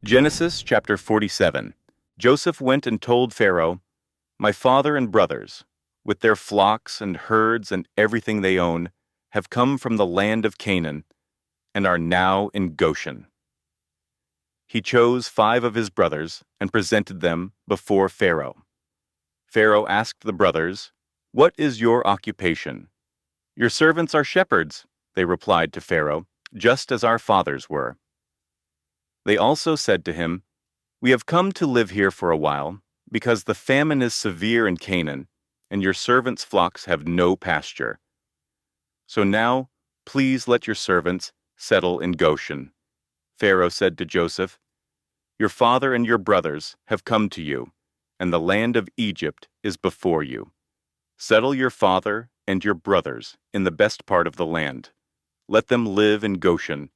Genesis chapter 47. Joseph went and told Pharaoh, "My father and brothers, with their flocks and herds and everything they own, have come from the land of Canaan and are now in Goshen." He chose 5 of his brothers and presented them before Pharaoh. Pharaoh asked the brothers, "What is your occupation?" "Your servants are shepherds," they replied to Pharaoh, "just as our fathers were." They also said to him, "We have come to live here for a while, because the famine is severe in Canaan, and your servants' flocks have no pasture. So now, please let your servants settle in Goshen." Pharaoh said to Joseph, "Your father and your brothers have come to you, and the land of Egypt is before you. Settle your father and your brothers in the best part of the land. Let them live in Goshen.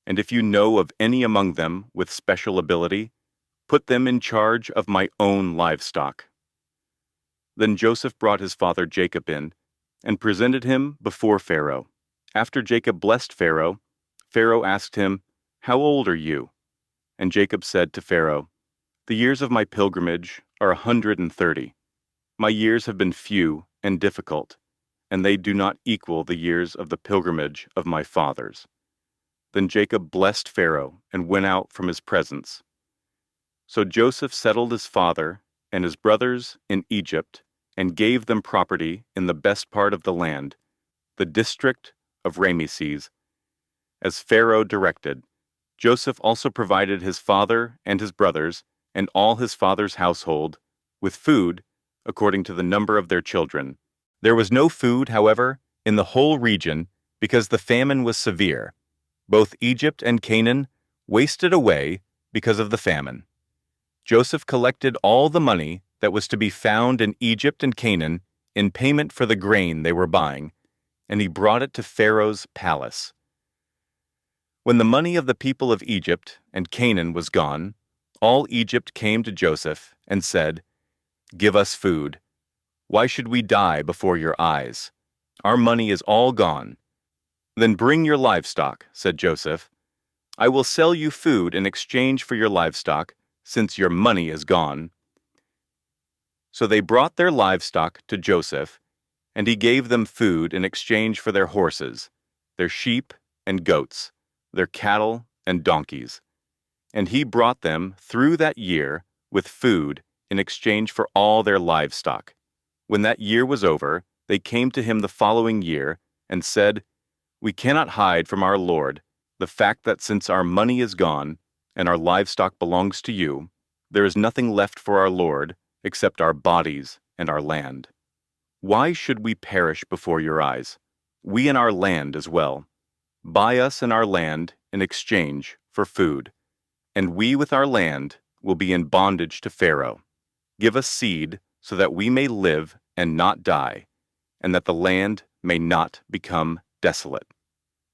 And if you know of any among them with special ability, put them in charge of my own livestock." Then Joseph brought his father Jacob in and presented him before Pharaoh. After Jacob blessed Pharaoh, Pharaoh asked him, "How old are you?" And Jacob said to Pharaoh, "The years of my pilgrimage are 130. My years have been few and difficult, and they do not equal the years of the pilgrimage of my fathers." Then Jacob blessed Pharaoh and went out from his presence. So Joseph settled his father and his brothers in Egypt and gave them property in the best part of the land, the district of Rameses, as Pharaoh directed. Joseph also provided his father and his brothers and all his father's household with food according to the number of their children. There was no food, however, in the whole region because the famine was severe. Both Egypt and Canaan wasted away because of the famine. Joseph collected all the money that was to be found in Egypt and Canaan in payment for the grain they were buying, and he brought it to Pharaoh's palace. When the money of the people of Egypt and Canaan was gone, all Egypt came to Joseph and said, "Give us food. Why should we die before your eyes? Our money is all gone." "Then bring your livestock," said Joseph. "I will sell you food in exchange for your livestock, since your money is gone." So they brought their livestock to Joseph, and he gave them food in exchange for their horses, their sheep and goats, their cattle and donkeys. And he brought them through that year with food in exchange for all their livestock. When that year was over, they came to him the following year and said, "We cannot hide from our Lord the fact that since our money is gone and our livestock belongs to you, there is nothing left for our Lord except our bodies and our land. Why should we perish before your eyes, we and our land as well? Buy us and our land in exchange for food, and we with our land will be in bondage to Pharaoh. Give us seed so that we may live and not die, and that the land may not become desolate."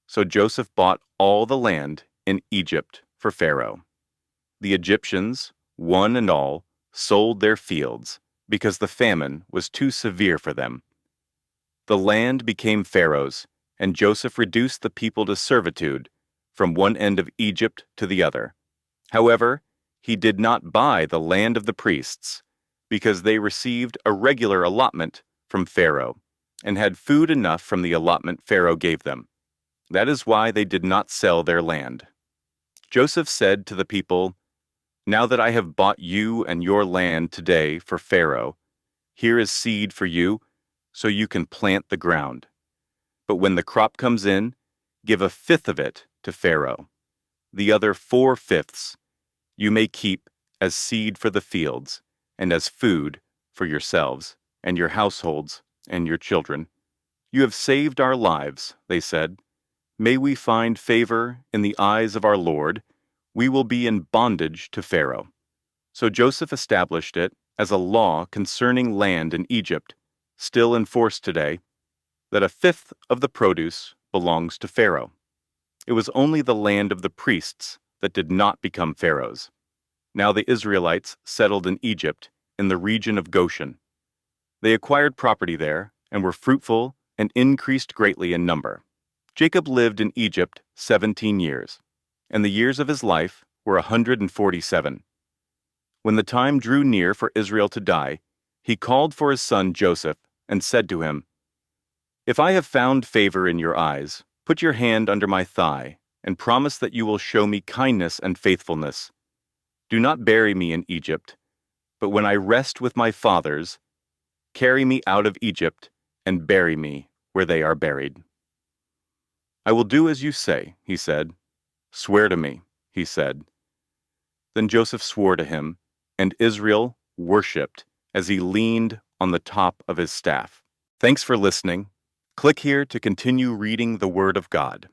So Joseph bought all the land in Egypt for Pharaoh. The Egyptians, one and all, sold their fields because the famine was too severe for them. The land became Pharaoh's, and Joseph reduced the people to servitude from one end of Egypt to the other. However, he did not buy the land of the priests because they received a regular allotment from Pharaoh and had food enough from the allotment Pharaoh gave them. That is why they did not sell their land. Joseph said to the people, "Now that I have bought you and your land today for Pharaoh, here is seed for you, so you can plant the ground. But when the crop comes in, give 1/5 of it to Pharaoh. The other 4/5 you may keep as seed for the fields and as food for yourselves and your households and your children." "You have saved our lives," they said. "May we find favor in the eyes of our Lord. We will be in bondage to Pharaoh." So Joseph established it as a law concerning land in Egypt, still in force today, that 1/5 of the produce belongs to Pharaoh. It was only the land of the priests that did not become Pharaoh's. Now the Israelites settled in Egypt, in the region of Goshen. They acquired property there and were fruitful and increased greatly in number. Jacob lived in Egypt 17 years, and the years of his life were 147. When the time drew near for Israel to die, he called for his son Joseph and said to him, "If I have found favor in your eyes, put your hand under my thigh and promise that you will show me kindness and faithfulness. Do not bury me in Egypt, but when I rest with my fathers, carry me out of Egypt and bury me where they are buried." "I will do as you say," he said. "Swear to me," he said. Then Joseph swore to him, and Israel worshipped as he leaned on the top of his staff. Thanks for listening. Click here to continue reading the Word of God.